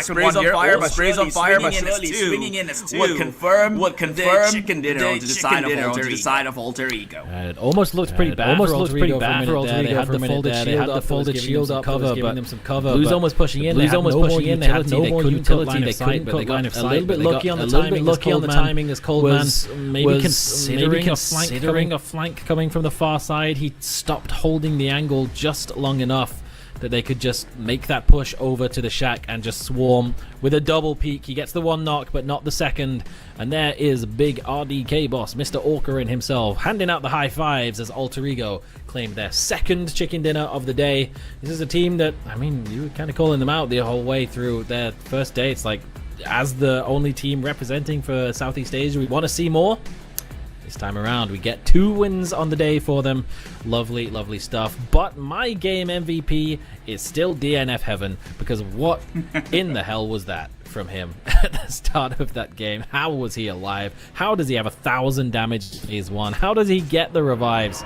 second one here. Sprays on fire, but swinging in as two. Would confirm the chicken dinner onto the side of Alter Ego. It almost looked pretty bad for Alter Ego. They had the folded shield up, but giving them some cover. Blue's almost pushing in. They had no more utility. They couldn't put line of sight. A little bit lucky on the timing. As Coldman was maybe considering a flank coming from the far side. He stopped holding the angle just long enough that they could just make that push over to the shack and just swarm with a double peek. He gets the one knock, but not the second. And there is big RDK boss, Mr. Orcarin himself, handing out the high fives as Alter Ego claimed their second chicken dinner of the day. This is a team that, I mean, you were kind of calling them out the whole way through their first day. It's like, as the only team representing for Southeast Asia, we want to see more. This time around, we get 2 wins on the day for them. Lovely, lovely stuff. But my game MVP is still DNF Heaven, because what in the hell was that from him at the start of that game? How was he alive? How does he have 1,000 damage in phase 1? How does he get the revives?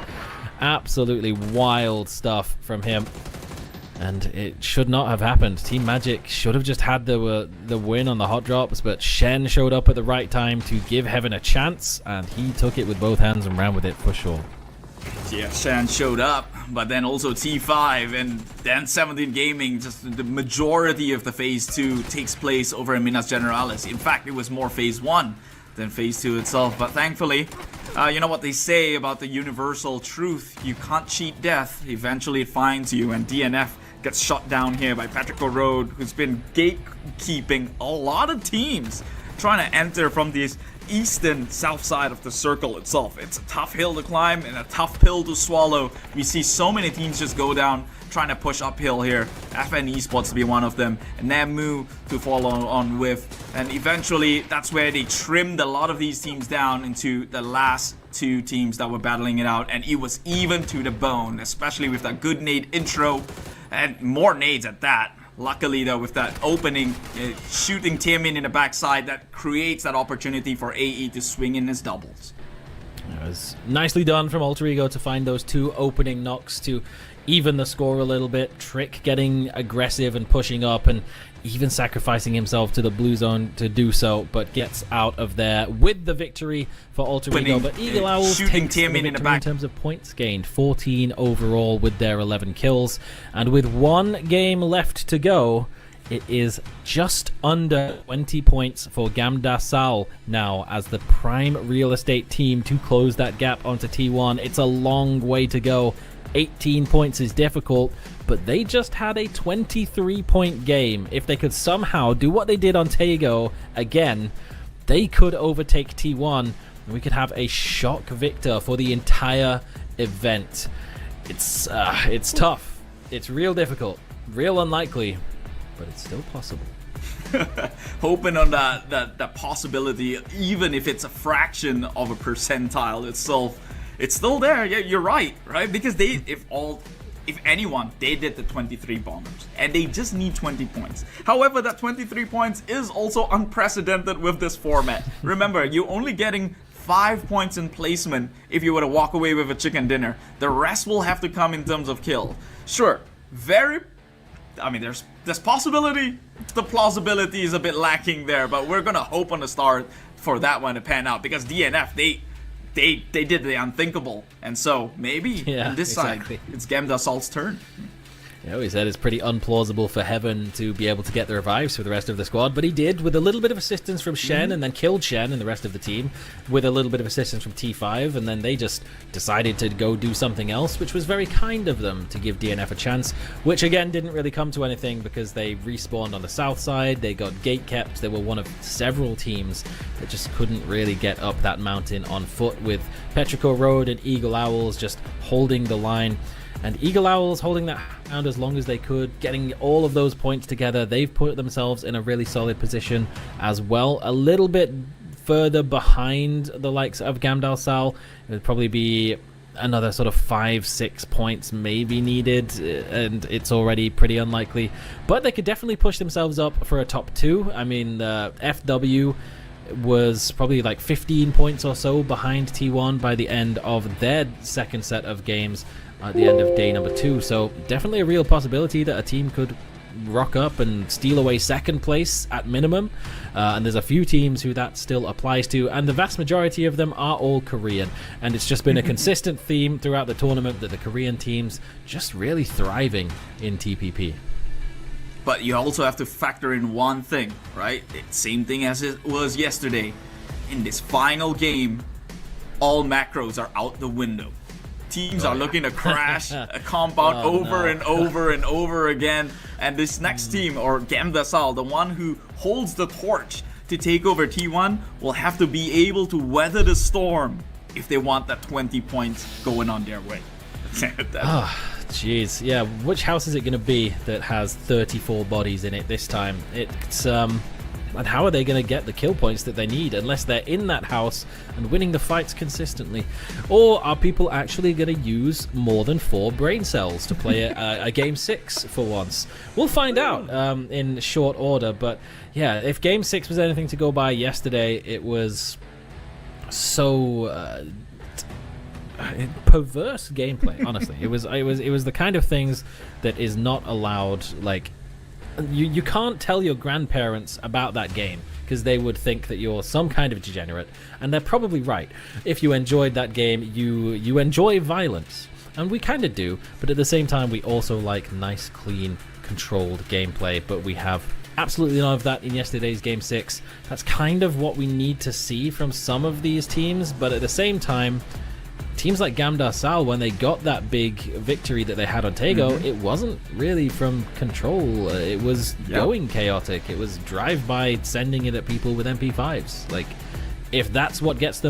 Absolutely wild stuff from him. And it should not have happened. Team Magic should have just had the win on the hot drops, but Shen showed up at the right time to give Heaven a chance, and he took it with both hands and ran with it for sure. Yeah, Shen showed up, but then also T5 and then 17 Gaming. Just the majority of the phase 2 takes place over in Minas Generalis. In fact, it was more phase 1 than phase 2 itself, but thankfully, you know what they say about the universal truth: you can't cheat death. Eventually it finds you, and DNF gets shot down here by Patrick O'Rourke, who's been gatekeeping a lot of teams trying to enter from this eastern south side of the circle itself. It's a tough hill to climb and a tough pill to swallow. We see so many teams just go down trying to push uphill here. FN Esports to be one of them, and Namu to follow on with, and eventually that's where they trimmed a lot of these teams down into the last 2 teams that were battling it out, and it was even to the bone, especially with that good nade intro and more nades at that. Luckily though, with that opening, shooting Tiamin in the backside, that creates that opportunity for AE to swing in his doubles. It was nicely done from Alter Ego to find those 2 opening knocks to even the score a little bit. Trick getting aggressive and pushing up, and even sacrificing himself to the blue zone to do so, but gets out of there with the victory for Alter Ego. But Eagle Owls takes the victory in terms of points gained, 14 overall with their 11 kills, and with 1 game left to go, it is just under 20 points for Gamda Sal now as the prime real estate team to close that gap onto T1. It's a long way to go. 18 points is difficult, but they just had a 23-point game. If they could somehow do what they did on Tego again, they could overtake T1, and we could have a shock victor for the entire event. It's tough. It's real difficult, real unlikely, but it's still possible. Hoping on that possibility, even if it's a fraction of a percentile itself. It's still there. Yeah, you're right? Because they, if anyone, they did the 23 bombers, and they just need 20 points. However, that 23 points is also unprecedented with this format. Remember, you're only getting 5 points in placement if you were to walk away with a chicken dinner. The rest will have to come in terms of kill. Sure, there's possibility. The plausibility is a bit lacking there, but we're gonna hope on the start for that one to pan out, because DNF, they did the unthinkable, and so maybe on this side, it's Gamda Salt's turn. Yeah, we said it's pretty unplausible for Heaven to be able to get the revives for the rest of the squad, but he did with a little bit of assistance from Shen, and then killed Shen and the rest of the team with a little bit of assistance from T5, and then they just decided to go do something else, which was very kind of them to give DNF a chance, which again didn't really come to anything because they respawned on the south side, they got gate kept, they were one of several teams that just couldn't really get up that mountain on foot, with Petrico Road and Eagle Owls just holding the line. And Eagle Owls holding that ground as long as they could, getting all of those points together. They've put themselves in a really solid position as well. A little bit further behind the likes of Gamdal Sal. It would probably be another sort of 5-6 points maybe needed, and it's already pretty unlikely. But they could definitely push themselves up for a top 2. I mean, FW was probably like 15 points or so behind T1 by the end of their second set of games at the end of day number 2, so definitely a real possibility that a team could rock up and steal away second place at minimum. And there's a few teams who that still applies to, and the vast majority of them are all Korean. And it's just been a consistent theme throughout the tournament that the Korean teams just really thriving in TPP. But you also have to factor in one thing, right? Same thing as it was yesterday. In this final game, all macros are out the window. Teams are looking to crash a compound and over and over again. And this next team, or Gamdasal, the one who holds the torch to take over T1, will have to be able to weather the storm if they want that 20 points going on their way. Jeez, yeah. Which house is it going to be that has 34 bodies in it this time? It's and how are they going to get the kill points that they need unless they're in that house and winning the fights consistently? Or are people actually going to use more than 4 brain cells to play a game 6 for once? We'll find out in short order. But yeah, if game 6 was anything to go by yesterday, it was so perverse gameplay. Honestly, it was the kind of things that is not allowed. Like, you can't tell your grandparents about that game because they would think that you're some kind of degenerate, and they're probably right. If you enjoyed that game, you enjoy violence, and we kind of do, but at the same time we also like nice, clean, controlled gameplay. But we have absolutely none of that in yesterday's game 6. That's kind of what we need to see from some of these teams, but at the same time, teams like Gamdasal, when they got that big victory that they had on Taego, it wasn't really from control. It was going chaotic. It was drive-by, sending it at people with MP5s. Like, if that's what gets them